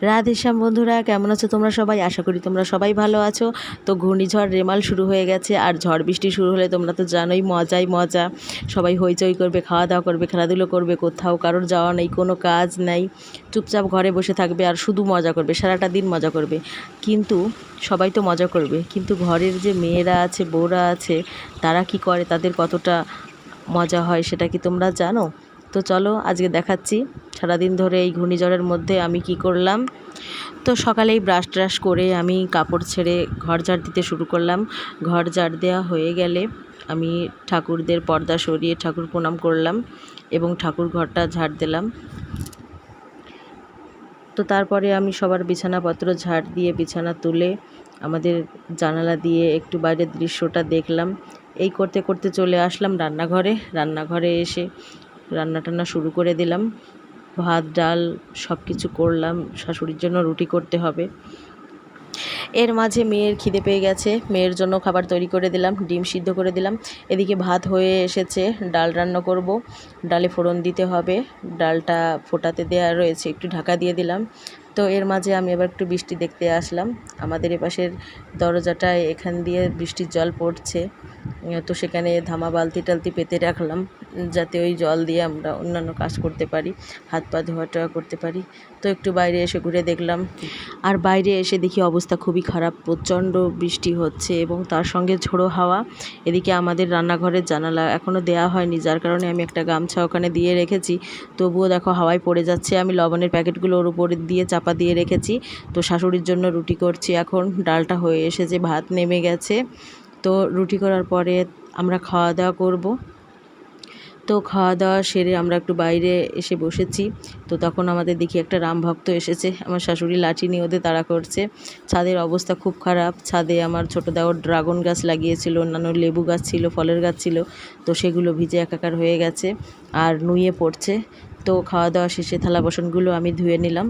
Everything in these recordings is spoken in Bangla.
রাধেশ্যাম বন্ধুরা, কেমন আছো তোমরা সবাই? আশা করি তোমরা সবাই ভালো আছো। তো ঘূর্ণিঝড় রেমাল শুরু হয়ে গেছে, আর ঝড় বৃষ্টি শুরু হলে তোমরা তো জানোই মজাই মজা। সবাই হইচই করবে, খাওয়া দাওয়া করবে, খেলাধুলো করবে, কোথাও কারোর যাওয়া নেই, কোনো কাজ নেই, চুপচাপ ঘরে বসে থাকবে আর শুধু মজা করবে, সারাটা দিন মজা করবে। কিন্তু সবাই তো মজা করবে, কিন্তু ঘরের যে মেয়েরা আছে, বউরা আছে, তারা কি করে, তাদের কতটা মজা হয় সেটা কি তোমরা জানো? তো চলো আজকে দেখাচ্ছি সারাদিন ধরে এই ঘূর্ণিঝড়ের মধ্যে আমি কি করলাম। তো সকালেই ব্রাশ ট্রাশ করে আমি কাপড় ছেড়ে ঘর ঝাড় দিতে শুরু করলাম। ঘর ঝাড় দেওয়া হয়ে গেলে আমি ঠাকুরদের পর্দা সরিয়ে ঠাকুর প্রণাম করলাম এবং ঠাকুর ঘরটা ঝাড় দিলাম। তো তারপরে আমি সবার বিছানাপত্র ঝাড় দিয়ে বিছানা তুলে আমাদের জানালা দিয়ে একটু বাইরের দৃশ্যটা দেখলাম। এই করতে করতে চলে আসলাম রান্নাঘরে এসে রান্না টান্না শুরু করে দিলাম। ভাত ডাল সব কিছু করলাম, শাশুড়ির জন্য রুটি করতে হবে। এর মাঝে মেয়ের খিদে পেয়ে গেছে, মেয়ের জন্য খাবার তৈরি করে দিলাম, ডিম সিদ্ধ করে দিলাম। এদিকে ভাত হয়ে এসেছে, ডাল রান্না করব, ডালে ফোড়ন দিতে হবে, ডালটা ফোটাতে দেওয়া রয়েছে, একটু ঢাকা দিয়ে দিলাম। তো এর মাঝে আমি আবার একটু বৃষ্টি দেখতে আসলাম। আমাদের এপাশের দরজাটায় এখান দিয়ে বৃষ্টির জল পড়ছে, তো সেখানে ধামা বালতি টালতি পেতে রাখলাম, যাতে ওই জল দিয়ে আমরা অন্যান্য কাজ করতে পারি, হাত পা ধোয়া টোয়া করতে পারি। তো একটু বাইরে এসে ঘুরে দেখলাম, আর বাইরে এসে দেখি অবস্থা খুবই খারাপ, প্রচণ্ড বৃষ্টি হচ্ছে এবং তার সঙ্গে ঝোড়ো হাওয়া। এদিকে আমাদের রান্নাঘরের জানালা এখনও দেওয়া হয়নি, যার কারণে আমি একটা গামছা ওখানে দিয়ে রেখেছি, তবুও দেখো হাওয়ায় পড়ে যাচ্ছে। আমি লবণের প্যাকেটগুলো ওর উপরে দিয়ে চাপা দিয়ে রেখেছি। তো শাশুড়ির জন্য রুটি করছি, এখন ডালটা হয়ে এসেছে, ভাত নেমে গেছে। তো রুটি করার পরে আমরা খাওয়া দাওয়া করব। তো খাওয়া দাওয়া সেরে আমরা একটু বাইরে এসে বসেছি। তো তখন আমাদের দেখি একটা রাম ভক্ত এসেছে, আমার শাশুড়ি লাঠি নিয়ে ওদের তাড়া করছে। ছাদের অবস্থা খুব খারাপ, ছাদে আমার ছোটো দেওর ড্রাগন গাছ লাগিয়েছিল, অন্যান্য লেবু গাছ ছিল, ফলের গাছ ছিল, তো সেগুলো ভিজে একাকার হয়ে গেছে আর নুয়ে পড়ছে। তো খাওয়া দাওয়া শেষে থালা বাসনগুলো আমি ধুয়ে নিলাম।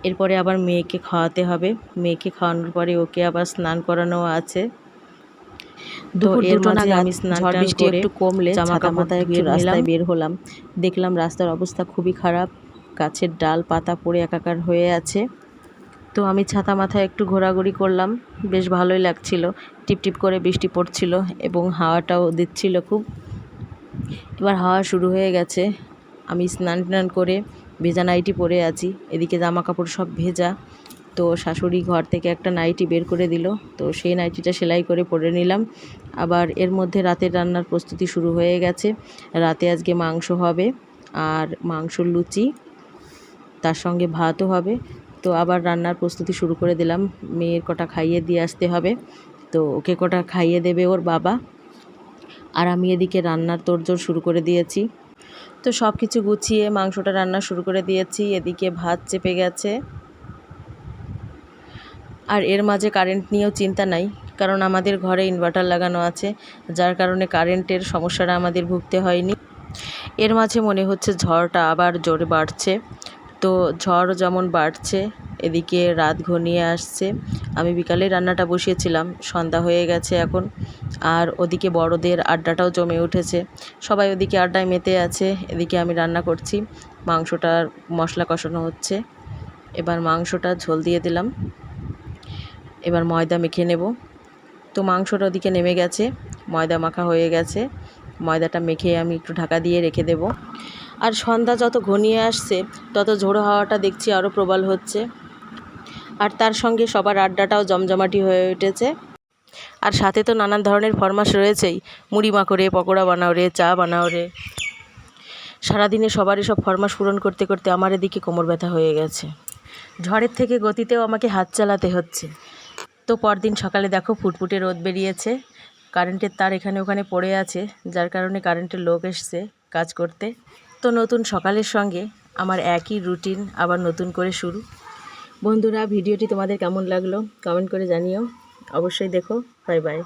এরপরে আবার মেয়েকে খাওয়াতে হবে, মেয়েকে খাওয়ানোর পরে ওকে আবার স্নান করানো আছে। দুপুর দুটো নাগাদ আমি স্নান বৃষ্টি একটু কমলে ছাতা মাথায় একটু রাস্তায় বের হলাম। দেখলাম রাস্তার অবস্থা খুবই খারাপ, গাছের ডাল পাতা পড়ে একাকার হয়ে আছে। তো আমি ছাতা মাথায় একটু ঘোরাঘুরি করলাম, বেশ ভালোই লাগছিল। টিপটিপ করে বৃষ্টি পড়ছিল এবং হাওয়াটাও দিচ্ছিল খুব। এবার হাওয়া শুরু হয়ে গেছে। আমি স্নান টান করে ভেজা নাইটি পরে আছি, এদিকে জামা কাপড় সব ভেজা। তো শাশুড়ি ঘর থেকে একটা নাইটি বের করে দিল, তো সেই নাইটিটা সেলাই করে পরে নিলাম। আবার এর মধ্যে রাতের রান্নার প্রস্তুতি শুরু হয়ে গেছে। রাতে আজকে মাংস হবে আর মাংসর লুচি, তার সঙ্গে ভাতও হবে। তো আবার রান্নার প্রস্তুতি শুরু করে দিলাম, মেয়ের কটা খাইয়ে দিয়ে আসতে হবে, তো ওকে কটা খাইয়ে দেবে ওর বাবা। আর আমি এদিকে রান্নার তোড়জোড় শুরু করে দিয়েছি। তো সব কিছু গুছিয়ে মাংসটা রান্না শুরু করে দিয়েছি। এদিকে ভাত চেপে গেছে। আর এর মাঝে কারেন্ট নিয়েও চিন্তা নাই, কারণ আমাদের ঘরে ইনভার্টার লাগানো আছে, যার কারণে কারেন্টের সমস্যাটা আমাদের ভুগতে হয়নি। এর মাঝে মনে হচ্ছে ঝড়টা আবার জোরে বাড়ছে। তো ঝড় যেমন বাড়ছে, এদিকে রাত ঘনিয়ে আসছে। আমি বিকালে রান্নাটা বসিয়েছিলাম, সন্ধ্যা হয়ে গেছে এখন। আর ওদিকে বড়দের আড্ডাটাও জমে উঠেছে, সবাই ওদিকে আড্ডায় মেতে আছে, এদিকে আমি রান্না করছি। মাংসটার মশলা কষানো হচ্ছে, এবার মাংসটা ঝোল দিয়ে দিলাম, এবার ময়দা মেখে নেব। তো মাংসটা ওদিকে নেমে গেছে, ময়দা মাখা হয়ে গেছে, ময়দাটা মেখে আমি একটু ঢাকা দিয়ে রেখে দেব। আর সন্ধ্যা যত ঘনিয়ে আসছে তত ঝোড়ো হাওয়াটা দেখছি আরও প্রবল হচ্ছে, আর তার সঙ্গে সবার আড্ডাটাও জমজমাটি হয়ে উঠেছে। আর সাথে তো নানান ধরনের ফরমাশ রয়েছেই, মুড়ি মাখো রে, পকোড়া বানাও রে, চা বানাও রে। সারাদিনে সবারই সব ফরমাশ পূরণ করতে করতে আমার এদিকে কোমর ব্যথা হয়ে গেছে। ঝড়ের থেকে গতিতেও আমাকে হাত চালাতে হচ্ছে। তো পরদিন সকালে দেখো ফুটফুটে রোদ বেরিয়েছে, কারেন্টের তার এখানে ওখানে পড়ে আছে, যার কারণে কারেন্টের লোক এসছে কাজ করতে। তো নতুন সকালের সঙ্গে আমার একই রুটিন আবার নতুন করে শুরু। বন্ধুরা, ভিডিওটি তোমাদের কেমন লাগলো কমেন্ট করে জানিও, অবশ্যই দেখো। Bye bye.